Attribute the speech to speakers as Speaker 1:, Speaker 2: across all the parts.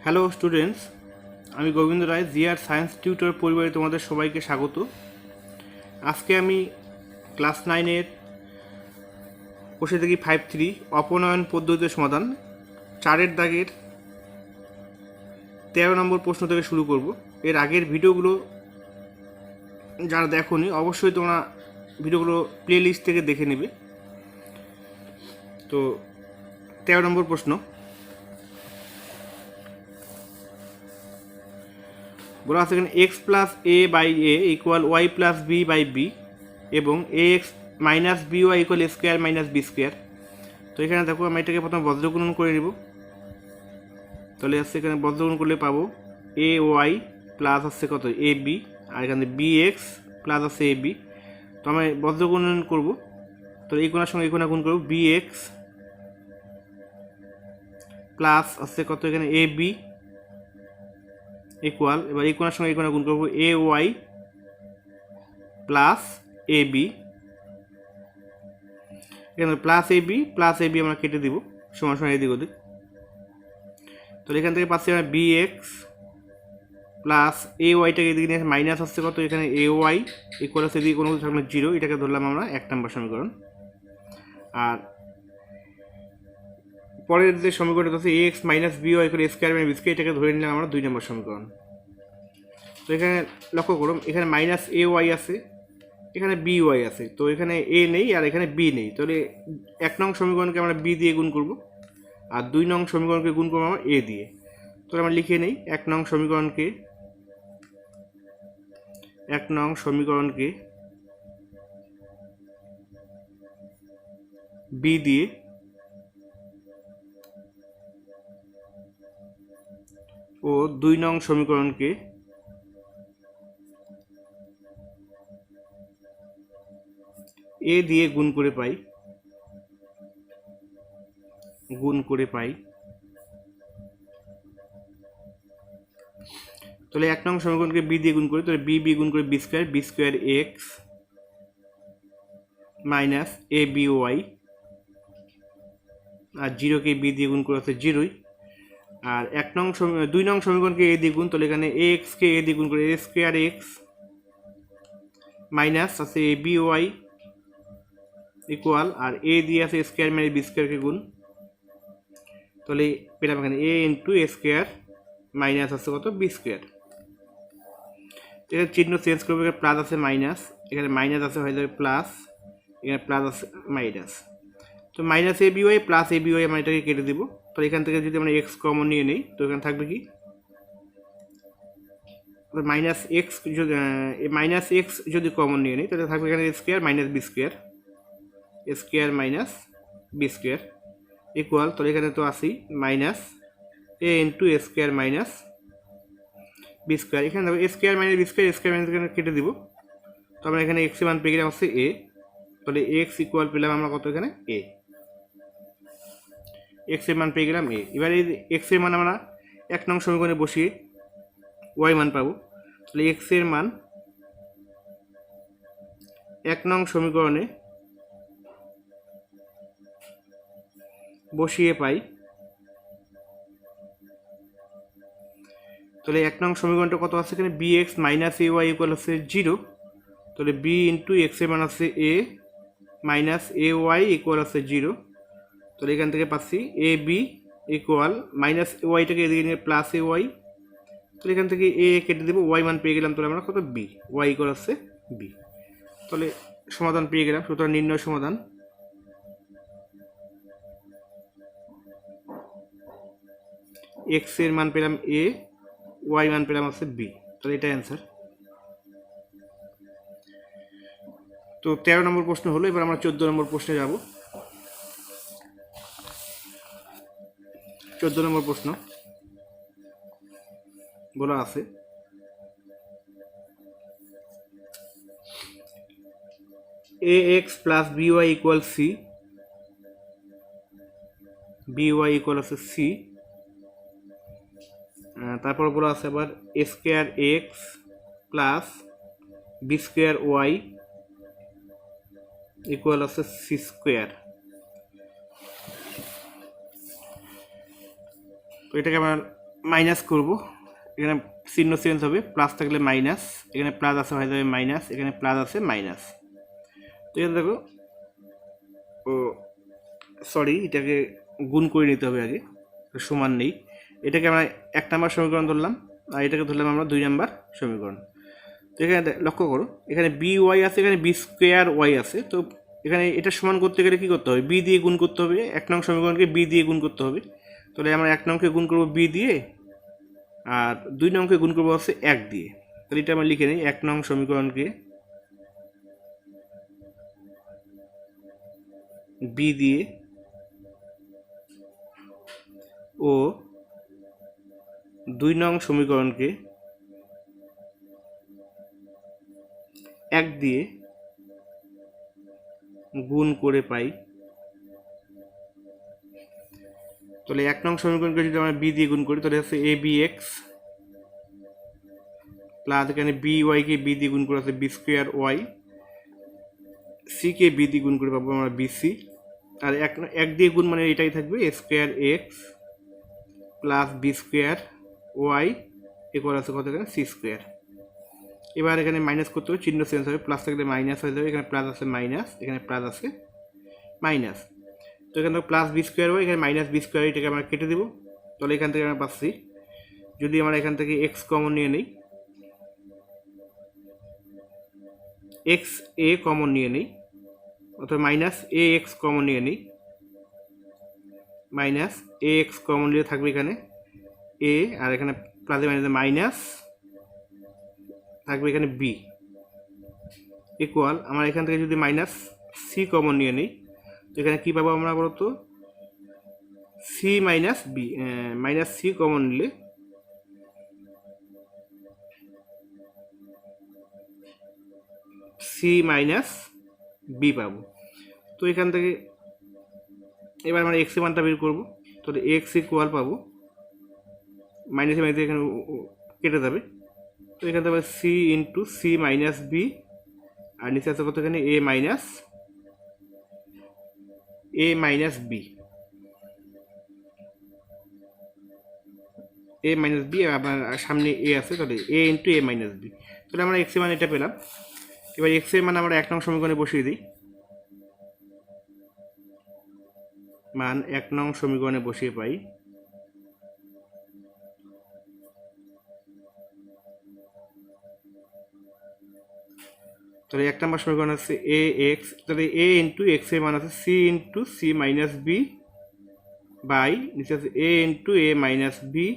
Speaker 1: Hello students, আমি গোবিন্দ রায় GR science tutor পরিবারে তোমাদের সবাইকে স্বাগত। আজকে আমি ক্লাস 9-এর কোষে দেখি 5.3 অপনয়ন পদ্ধতির সমাধান 4-এর দাগের 13 নম্বর প্রশ্ন থেকে শুরু করব। এর আগের ভিডিওগুলো যারা দেখোনি অবশ্যই তোমরা ভিডিওগুলো প্লে লিস্ট থেকে দেখে নেবে। তো 13 নম্বর প্রশ্ন, বলা আছে এখানে x plus a by a equal y plus b by b এবং a x minus b Y equal a square minus b square. তো এখানে দেখো আমি এটাকে প্রথমে বজ্রগুণন করে নেব। তাহলে আসছে এখানে বজ্রগুণন করলে পাবো এ ওয়াই প্লাস আসছে কত এ বি, আর এখানে বি এক্স প্লাস আসছে এ বি। তো আমি বজ্রগুণন করবো, তো এই কোণার সঙ্গে এই কোণা গুণ করবো বি এক্স প্লাস আসছে কত এখানে এ বি ইকুয়াল, এবার এই কোণার সঙ্গে এই কোণা গুণ করবো A Y plus a B. এখানে প্লাস এ বি আমরা কেটে দিব সমান সমান এদিক ওদিক। তাহলে এখান থেকে পাচ্ছি আমরা বি এক্স প্লাস এ ওয়াইটাকে এদিকে নিয়ে মাইনাস আসছে কত এখানে এ ওয়াই ইকুয়াল হচ্ছে এদিকে কোনো কিছু থাকলে 0, এটাকে ধরলাম আমরা 1 নম্বর সমীকরণ। আর পরের যে সমীকরণটা হচ্ছে a x minus b Y equal a square minus b square, এটাকে ধরে নিলাম আমরা 2 নম্বর সমীকরণ। তো এখানে লক্ষ্য করুন এখানে মাইনাস এ ওয়াই আছে, এখানে বি ওয়াই আছে, তো এখানে এ নেই আর এখানে বি নেই। তাহলে 1 নং সমীকরণকে আমরা বি দিয়ে গুণ করব আর 2 নং সমীকরণকে গুণ করবো আমরা এ দিয়ে। তাহলে আমরা লিখে নেই 1 নং সমীকরণকে বি দিয়ে ও 2 নং সমীকরণকে এ দিয়ে গুণ করে পাই। তাহলে 1 নং সমীকরণকে বি দিয়ে গুণ করি, তাহলে বি গুণ করে B square x minus a B Y, R 0কে B দিয়ে গুণ করে হচ্ছে 0ই। আর 2 নং সমীকরণকে এ দিয়ে গুণ, তাহলে এখানে এ এক্সকে এ দিয়ে গুণ করে এ স্কোয়ার এক্স মাইনাস আছে এ বি ওয়াই ইকুয়াল, আর এ দিয়ে আছে স্কোয়ার মাইনাস বি স্কোয়ারকে গুণ, তাহলে পেলাম এখানে এ ইন্টু এ স্কোয়ার মাইনাস আছে কত বি স্কোয়ার। এখানে চিহ্ন চেঞ্জ করবো, এখানে প্লাস আছে মাইনাস, এখানে মাইনাস আছে হয়ে যাবে প্লাস, এখানে প্লাস আছে মাইনাস। তো minus a B Y plus a B Y আমরা এটাকে কেটে দেবো। তো এখান থেকে যদি আমরা এক্স কমন নিয়ে নিই, তো এখানে থাকবে কি মাইনাস এক্স যদি কমন নিয়ে নিই, তাহলে থাকবে এখানে square minus b square minus b square equal, তাহলে এখানে তো আসি minus a into A square minus b square. এখানে দেখো a square minus b square minus এখানে কেটে দিব। তো আমরা এখানে এক্স এর মান পেয়ে গেলাম হচ্ছে এ, তাহলে এক্স ইকুয়াল পেলাম আমরা কত এখানে এ, এক্স এর মান পেয়ে গেলাম এ। এবার এই এক্স এর মান আমরা 1 নং সমীকরণে বসিয়ে ওয়াই মান পাবো। তাহলে এক্স এর মান 1 নং সমীকরণে বসিয়ে পাই। তাহলে 1 নং সমীকরণটা কত আছে এখানে B x minus A Y equal হচ্ছে 0, তাহলে বি ইন্টু এক্স এর মান আছে A minus A Y equal হচ্ছে 0। তাহলে এখান থেকে পাচ্ছি এ বি ইকুয়াল মাইনাস ওয়াইটাকে এদিকে নিয়ে প্লাস এ ওয়াই, তাহলে এখান থেকে এ কেটে দেবো, ওয়াই মান পেয়ে গেলাম, তাহলে আমরা কত বি ওয়াই ইকুয়াল হচ্ছে বি। তাহলে সমাধান পেয়ে গেলাম। সুতরাং নির্ণয় সমাধান এক্স এর মান পেলাম এ, ওয়াই মান পেলাম হচ্ছে বি, তাহলে এটা অ্যান্সার। তো 13 নম্বর প্রশ্ন হলো। এবার আমরা 14 নম্বর প্রশ্নে যাব। 14 নম্বর প্রশ্ন বলা আছে a x plus b Y equal c, b Y equal হচ্ছে সি। তারপর বলা আছে আবার a square x plus B square y equal হচ্ছে সি স্কোয়ার। তো এটাকে আমরা মাইনাস করব, এখানে চিহ্ন চেঞ্জ হবে, প্লাস থাকলে মাইনাস, এখানে প্লাস আছে হয়ে যাবে মাইনাস, এখানে প্লাস আছে মাইনাস। তো এখানে দেখো ও সরি, এটাকে গুণ করে নিতে হবে আগে, সমান নেই। এটাকে আমরা 1 নম্বর সমীকরণ ধরলাম, আর এটাকে ধরলাম আমরা 2 নম্বর সমীকরণ। তো এখানে লক্ষ্য করো, এখানে বি ওয়াই আছে, এখানে বি স্কোয়ার ওয়াই আছে। তো এখানে এটা সমান করতে গেলে কী করতে হবে? বি দিয়ে গুণ করতে হবে, 1 নং সমীকরণকে বি দিয়ে গুণ করতে হবে। তাহলে আমরা 1 নংকে গুণ করবো বি দিয়ে, আর 2 নংকে গুণ করবো হচ্ছে 1 দিয়ে। তাহলে এটা আমরা লিখে নিই, 1 নং সমীকরণকে বি দিয়ে ও 2 নং সমীকরণকে 1 দিয়ে গুণ করে পাই। তাহলে 1 নং সমীকরণকে যদি আমরা বি দিয়ে গুণ করি তাহলে হচ্ছে এ বি এক্স প্লাস এখানে বি ওয়াইকে বি দিয়ে গুণ করে আছে বি স্কোয়ার ওয়াই, সিকে বি দিয়ে গুণ করে পাবো আমরা বিসি, আর 1 দিয়ে গুণ মানে এটাই থাকবে এ square x plus B square y এরপর আছে কত এখানে সি স্কোয়ার। এবার এখানে মাইনাস করতে হবে, চিহ্ন চেঞ্জ হবে, প্লাস থাকলে মাইনাস হয়ে যাবে, এখানে প্লাস আছে মাইনাস, এখানে প্লাস আছে মাইনাস। তো এখান থেকে প্লাস বি স্কোয়ার ওয়াই, এখানে মাইনাস বি স্কোয়ার, এটাকে আমরা কেটে দেবো। তাহলে এখান থেকে আমরা পাচ্ছি, যদি আমরা এখান থেকে এক্স কমন নিয়ে নিই, এক্স এ কমন নিয়ে নিই, অর্থাৎ মাইনাস এ এক্স কমন নিয়ে নিই, মাইনাস এ এক্স কমন নিয়ে থাকবে এখানে এ, আর এখানে প্লাসে মাইনাসে মাইনাস থাকবে এখানে বি ইকুয়াল, আমরা এখান থেকে যদি মাইনাস সি কমন নিয়ে নিই, তো এখানে কী পাবো আমরা বলতো? C minus B, minus C common নিলে সি মাইনাস বি পাবো। তো এখান থেকে এবার আমরা এক্স এর মানটা বের করবো, তাহলে এক্স ইকুয়াল পাবো মাইনাসে মাইনাসে এখানে কেটে যাবে, তো এখান থেকে c into C minus B, আর নিচে আছে কত এখানে a minus b, a minus b, আপনার সামনে এ আছে, তাহলে a into A minus B. তাহলে আমরা এক্স এর মান এটা পেলাম। এবার এক্স এর মান আমরা 1 নং সমীকরণে বসিয়ে দিই, মান 1 নং সমীকরণে বসিয়ে পাই তাহলে 1 নম্বর সমীকরণ আছে এ এক্স, তাহলে এ ইন্টু এক্স এর মান আছে c into C minus B by নিচে আছে a into A minus b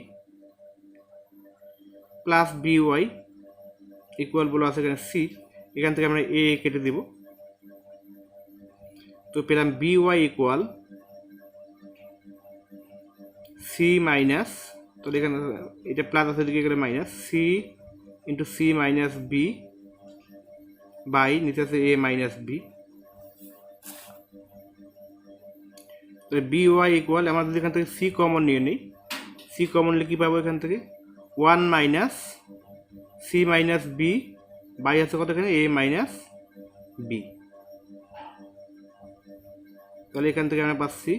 Speaker 1: plus b Y equal বলে আছে এখানে সি, এখান থেকে আমরা এ কেটে দেব, তো পেলাম B Y equal C minus, তাহলে এখানে এটা প্লাস আছে দিকে গেলে minus C into C minus B by নিচে আছে এ মাইনাস বি। তাহলে বি ওয়াই ইকুয়াল, আমরা যদি এখান থেকে সি কমন নিয়ে নিই, সি কমন নিলে কী পাবো এখান থেকে 1 minus C minus B by আছে কত এখানে এ মাইনাস বি। তাহলে এখান থেকে আমরা পাচ্ছি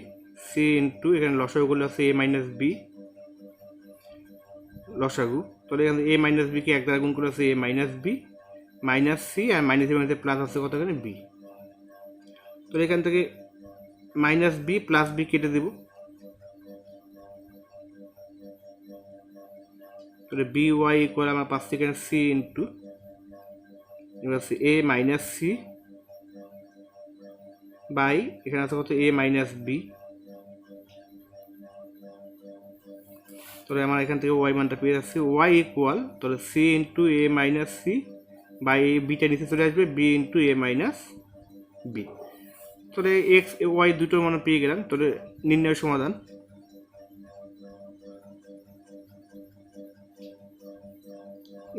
Speaker 1: সি ইন্টু এখানে লসাগু করলে আছে এ মাইনাস বি লসাগু, তাহলে এখানে এ মাইনাস বিকে 1 দ্বারা গুণ করে আছে A minus B minus C, আর মাইনাসে মাইনাসে প্লাস আছে কত এখানে বি। তাহলে এখান থেকে মাইনাস বি প্লাস বি কেটে দেব, তাহলে বি ওয়াই ইকুয়াল আমরা পাচ্ছি এখানে C into A minus C by এখানে আছে কত এ মাইনাস বি। তাহলে আমরা এখান থেকে ওয়াই মানটা পেয়ে যাচ্ছি ওয়াই ইকুয়াল, তাহলে C into A minus C by বিটা নিচে চলে আসবে বি ইন্টু এ মাইনাস বি। তাহলে এক্স ওয়াই দুটো মান পেয়ে গেলাম। তাহলে নির্ণয় সমাধান,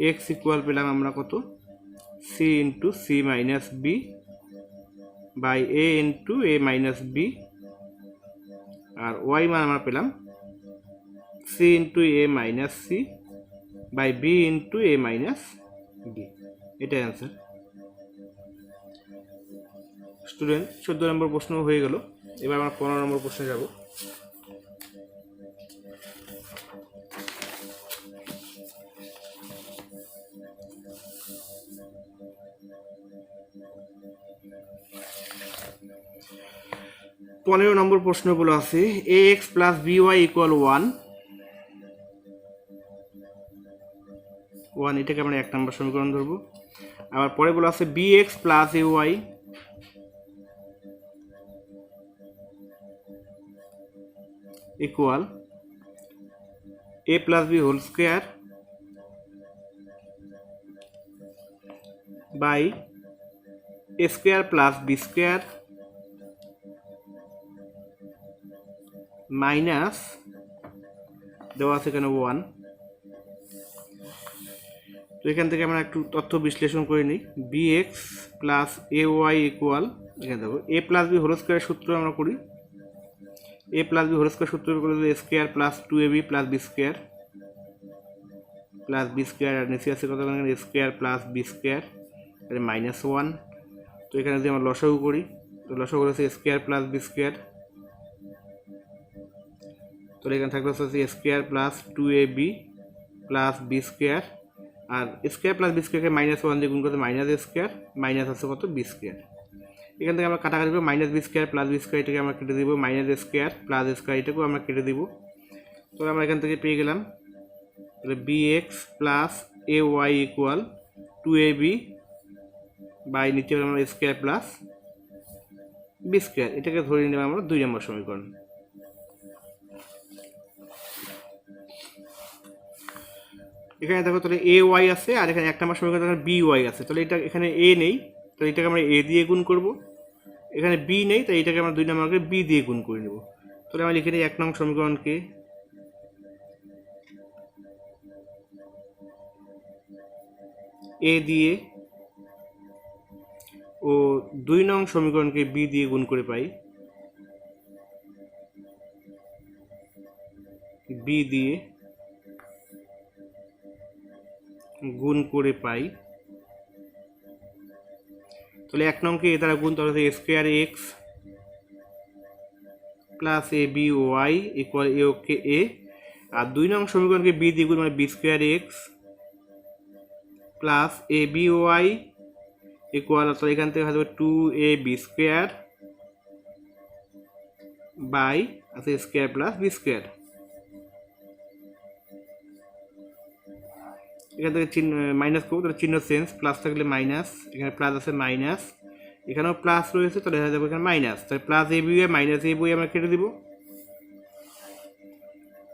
Speaker 1: এক্স ইকুয়াল পেলাম আমরা কত C into C minus B by A into A minus B, আর ওয়াই মান আমরা পেলাম C into A minus C by B into A minus B. এটাই অ্যান্সার। স্টুডেন্ট 14 নম্বর প্রশ্ন হয়ে গেল, এবার আমরা 15 নম্বর প্রশ্নে যাব। 15 নম্বর প্রশ্নগুলো আছে ax প্লাস by ইকুয়াল 1, এটাকে আমরা 1 নম্বর সমীকরণ ধরবো। আবার পরেগুলো আছে bx plus ay equal a plus b whole square by a square plus b square minus দেওয়া আছে এখানে 1। তো এখান থেকে আমরা একটু তথ্য বিশ্লেষণ করে নিই। bx প্লাস ay ইকুয়াল, এখানে দেখো a প্লাস b হোল স্কোয়ারের সূত্র আমরা করি। a plus b whole square সূত্র করে a square plus 2ab plus b square আর নিচে আছে কত, a square plus b square minus 1। তো এখানে যদি আমরা লসাগু করি, তো লসাগু হচ্ছে স্কোয়ার প্লাস b স্কোয়ার, তো এখানে থাকবে হচ্ছে square plus 2ab plus b square, আর স্কোয়ার প্লাস b স্কোয়ারকে মাইনাস 1 দিয়ে গুণ করতে মাইনাস স্কোয়ার, মাইনাস আছে কত b স্কোয়ার। এখান থেকে আমরা কাটাকাটি করবো, minus b square plus b square এটাকে আমরা কেটে দিব, মাইনাস স্কোয়ার প্লাস স্কোয়ার এটাকেও আমরা কেটে দিব। তো আমরা এখান থেকে পেয়ে গেলাম bx plus ay equal 2ab by নিচে আমরা স্কোয়ার প্লাস b স্কোয়ার, এটাকে ধরে নিলাম আমরা 2 নম্বর সমীকরণ। এখানে দেখো তাহলে ay আছে, আর এখানে 1 নম্বর সমীকরণ by আছে। তাহলে এটা এখানে a নেই, তাহলে এটাকে আমরা a দিয়ে গুণ করব। এখানে b নেই, তাই এটাকে আমরা 2 নম্বরকে b দিয়ে গুণ করে নেব। তাহলে আমরা লিখে নিই 1 নং সমীকরণকে a দিয়ে ও 2 নং সমীকরণকে b দিয়ে গুণ করে পাই, b দিয়ে গুণ করে পাই। তাহলে 1 নংকে এ দ্বারা গুণ, তাহলে square x plus a B Y equal এ ওকে এ, আর 2 নং সমীকরণকে বি দিয়ে গুণ মানে B square x plus a B Y equal, তাহলে এখান থেকে হয়ে যাবে 2ab স্কোয়ার বাই আছে স্কোয়ার প্লাস বি স্কোয়ার। এখান থেকে চিহ্ন মাইনাস করবো, তাহলে চিহ্ন চেঞ্জ, প্লাস থাকলে মাইনাস, এখানে প্লাস আছে মাইনাস, এখানেও প্লাস রয়েছে, তাহলে হয়ে যাবে এখানে মাইনাস, তাহলে প্লাস এ বি মাইনাস এ বই আমরা কেটে দিব।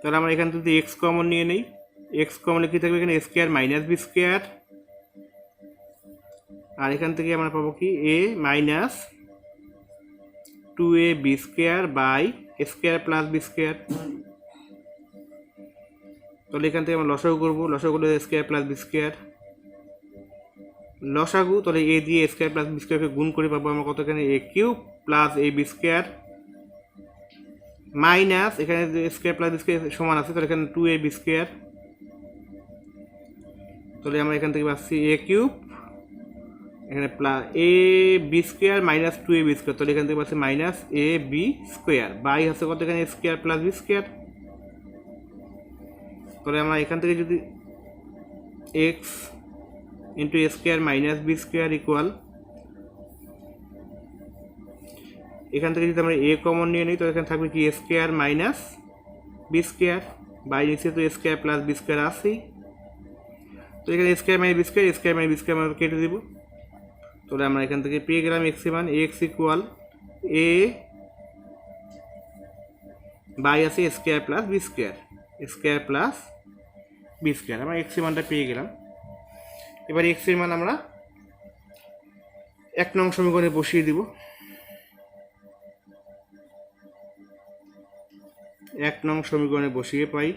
Speaker 1: তাহলে আমরা এখান থেকে এক্স কমন নিয়ে নেই, এক্স কমন কি থাকবে এখানে স্কোয়ার মাইনাস বি স্কোয়ার, আর এখান থেকে আমরা পাবো কি a minus 2ab square by square plus B square. তাহলে এখান থেকে আমরা লসাগু করবো, লসাগু করলে স্কোয়ার প্লাস বি স্কোয়ার লসাগু, তাহলে এ দিয়ে স্কোয়ার প্লাস বি স্কোয়ারকে গুণ করে পাবো আমরা কত, এখানে এ cube plus a b square minus এখানে স্কোয়ার প্লাস বি স্কোয়ার সমান আছে, তাহলে এখানে 2ab স্কোয়ার, তাহলে আমরা এখান থেকে পাচ্ছি এ কিউব এখানে plus a b square minus 2ab square, তাহলে এখান থেকে পাচ্ছি minus a b square by হচ্ছে কত এখানে স্কোয়ার প্লাস বি স্কোয়ার। তাহলে আমরা এখান থেকে যদি এক্স ইন্টু এ square minus b square equal, এখান থেকে যদি আমরা এ কমন নিয়ে নিই, তো এখানে থাকবে কি a square minus b square by নিচে তো a square plus B square আসেই, তো এখানে স্কোয়ার মাইনাস বি স্কোয়ার আমরা কেটে দেবো। তাহলে আমরা এখান থেকে পেয়ে গেলাম এক্স এর মান, এক্স ইকুয়াল এ বাই আছে স্কোয়ার প্লাস বি স্কোয়ার আমরা এক্স এর মানটা পেয়ে গেলাম। এবার এক্স এর মান আমরা 1 নং সমীকরণে বসিয়ে দিব। 1 নং সমীকরণে বসিয়ে পাই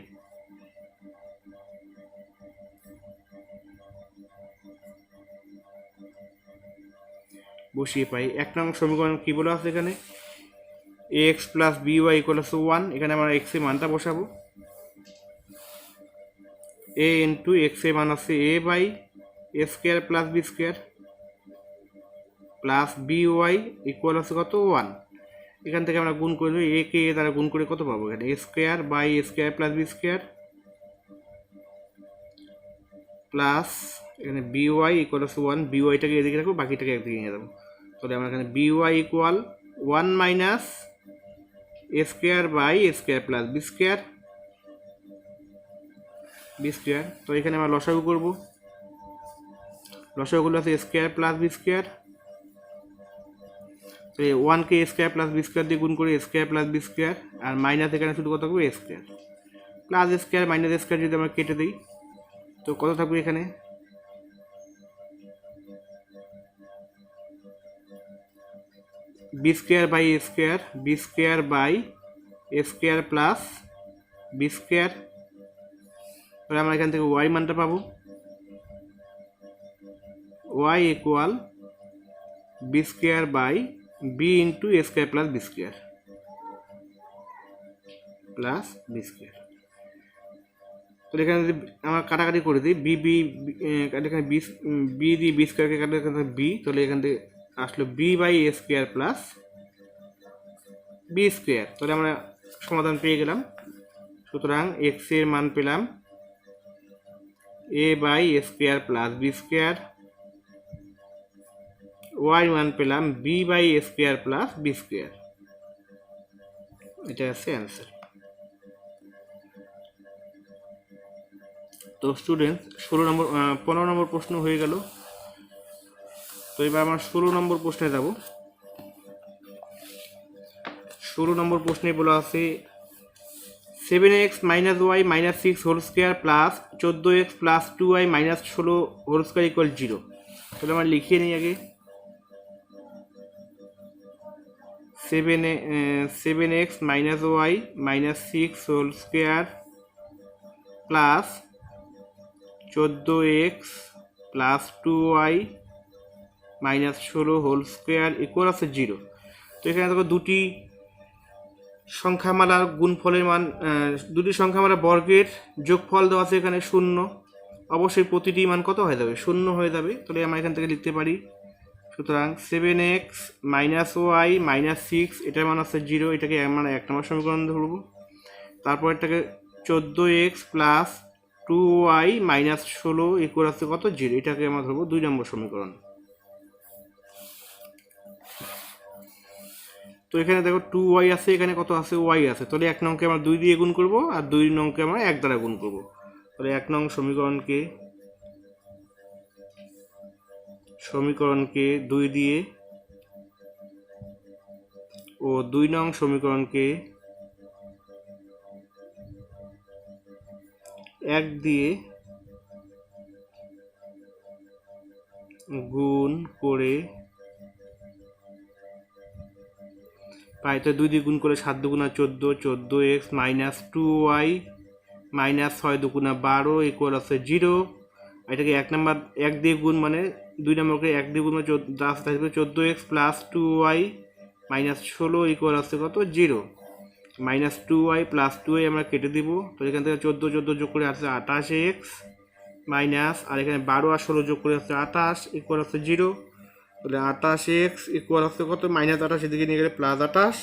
Speaker 1: বসিয়ে পাই 1 নং সমীকরণ কি বলা আছে এখানে ax plus by equal to 1, এখানে আমরা x এর মানটা বসাবো, a ইন্টু x এর মান আছে a by a square plus B square plus by equal আছে কত 1, এখান থেকে আমরা গুণ করে a কে a দ্বারা গুণ করে কত পাবো এখানে a square by a square plus B square plus এখানে by ইকুয়াল আছে 1, byটাকে এদিকে রাখবো বাকিটাকে একদিকে নিয়ে যাবো। তাহলে আমরা এখানে by equal 1 minus A square by A square plus B square, তো এখানে আমরা লসাগু করব। লসাগুগুলো আছে A square plus B square, তো এই 1কে A square plus B square দিয়ে গুণ করে A square plus B square, আর মাইনাস এখানে শুধু কত থাকবে এ square plus A square minus A square যদি আমরা কেটে দিই তো কত থাকবে এখানে B square by A square, B square by A square plus B square. তাহলে আমরা এখান থেকে ওয়াই মানটা পাবো, Y equal B square by B into A square plus B square plus B square. তো এখানে যদি আমরা কাটাকাটি করে দিই বি বি এখানে বি দিয়ে বি স্কোয়ারকে কাটলে এখানে বি, তাহলে এখান থেকে আসলো B by A square plus B square. তাহলে আমরা সমাধান পেয়ে গেলাম। সুতরাং এক্স এর মান পেলাম a by A square plus B square, y মান পেলাম b by A square plus B square. এটা হচ্ছে অ্যান্সার। তো স্টুডেন্ট 15 নম্বর প্রশ্ন হয়ে গেল। তো এবার আমরা 16 নম্বর প্রশ্নে যাব। 16 নম্বর প্রশ্নে বলা আছে 7x minus Y minus 6 whole square plus 14x plus 2y minus 16 whole square equal 0। তাহলে আমরা লিখিয়ে নিই আগে 7x minus Y minus 6 whole square plus 14x plus 2y minus 16 whole square equal আছে 0। তো এখানে দেখো দুটি সংখ্যামালার গুণফলের মান, দুটি সংখ্যামালার বর্গের যোগফল দেওয়া আছে এখানে 0। অবশ্যই প্রতিটি মান কত হয়ে যাবে 0 হয়ে যাবে। তাহলে আমরা এখান থেকে লিখতে পারি সুতরাং 7x মাইনাস ওয়াই মাইনাস 6 এটার মান আছে 0, এটাকে আমরা 1 নম্বর সমীকরণ ধরবো। তারপর এটাকে 14x plus 2y minus 16 equal আছে কত 0, এটাকে আমরা ধরবো 2 নম্বর সমীকরণ। তো এখানে দেখো 2y আছে, এখানে কত আছে y আছে, তাহলে 1 নংকে আমরা 2 দিয়ে গুণ করব আর 2 নংকে আমরা 1 দ্বারা গুণ করব। তাহলে 1 নং সমীকরণকে 2 দিয়ে ও 2 নং সমীকরণকে 1 দিয়ে গুণ করে পাই। তো 2 দিয়ে গুণ করে 7 দুগুণা 14, 14x মাইনাস 2y মাইনাস 6 দুগুণা 12 ইকুয়াল আছে 0। এটাকে 1 নাম্বার 1 দিয়ে গুণ মানে 2 নম্বরকে 1 দিয়ে গুণ থাকবে 14x plus 2y minus 16 equal আছে কত 0। মাইনাস 2y প্লাস 2y আমরা কেটে দিব। তো এখান থেকে 14 যোগ করে আছে 28x মাইনাস, আর এখানে 12 আর 16 যোগ করে আছে 28 ইকুয়াল আছে 0। তাহলে 28x ইকুয়াল আছে কত মাইনাস 28 এদিকে নিয়ে গেলে প্লাস 28।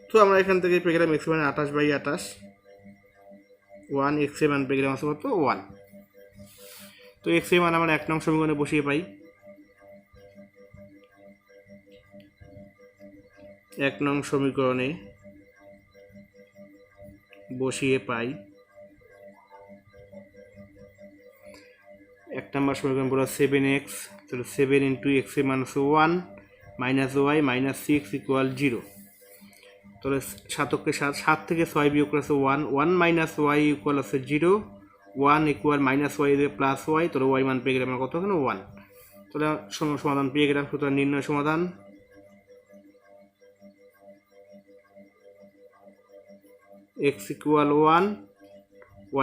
Speaker 1: তো আমরা এখান থেকে পেয়ে গেলাম x মানে 28 বাই 28, 1 x এর মান পেয়ে গেলাম আছে কত 1। তো x এর মান আমরা 1 নং সমীকরণে বসিয়ে পাই, 1 নং সমীকরণে বসিয়ে পাই 1 নম্বর সমীকরণ বলা 7x, তাহলে 7 ইন্টু x এর মান আছে 1 মাইনাস ওয়াই মাইনাস 6 ইকুয়াল 0। তাহলে 7 থেকে 6 বিয়োগ করে আছে 1, 1 মাইনাস ওয়াই ইকুয়াল আছে 0, 1 equal minus Y plus Y, তাহলে ওয়াই মান পেয়ে গেলাম আমরা কত এখানে 1। তাহলে সমাধান পেয়ে গেলাম। সুতরাং নির্ণয় সমাধান x ইকুয়াল 1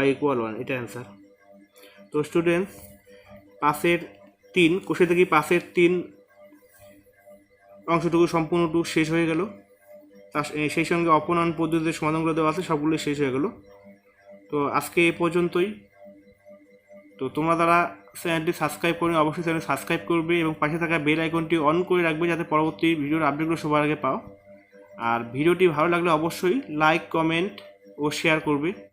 Speaker 1: y ইকুয়াল 1, এটা অ্যান্সার। তো স্টুডেন্টস 5-3 কোষে দেখি 5-3 অংশটুকু সম্পূর্ণটুকু শেষ হয়ে গেল। তার সেই সঙ্গে অপনয়ন পদ্ধতিতে সমাধানগুলো দেওয়া আছে সবগুলো শেষ হয়ে গেল। তো আজকে এ পর্যন্তই। তো তোমরা যারা চ্যানেলটি সাবস্ক্রাইব করবে অবশ্যই চ্যানেল সাবস্ক্রাইব করবে এবং পাশে থাকা বেল আইকনটি অন করে রাখবে যাতে পরবর্তী ভিডিওর আপডেটগুলো সবার আগে পাও। আর ভিডিওটি ভালো লাগলে অবশ্যই লাইক, কমেন্ট ও শেয়ার করবে।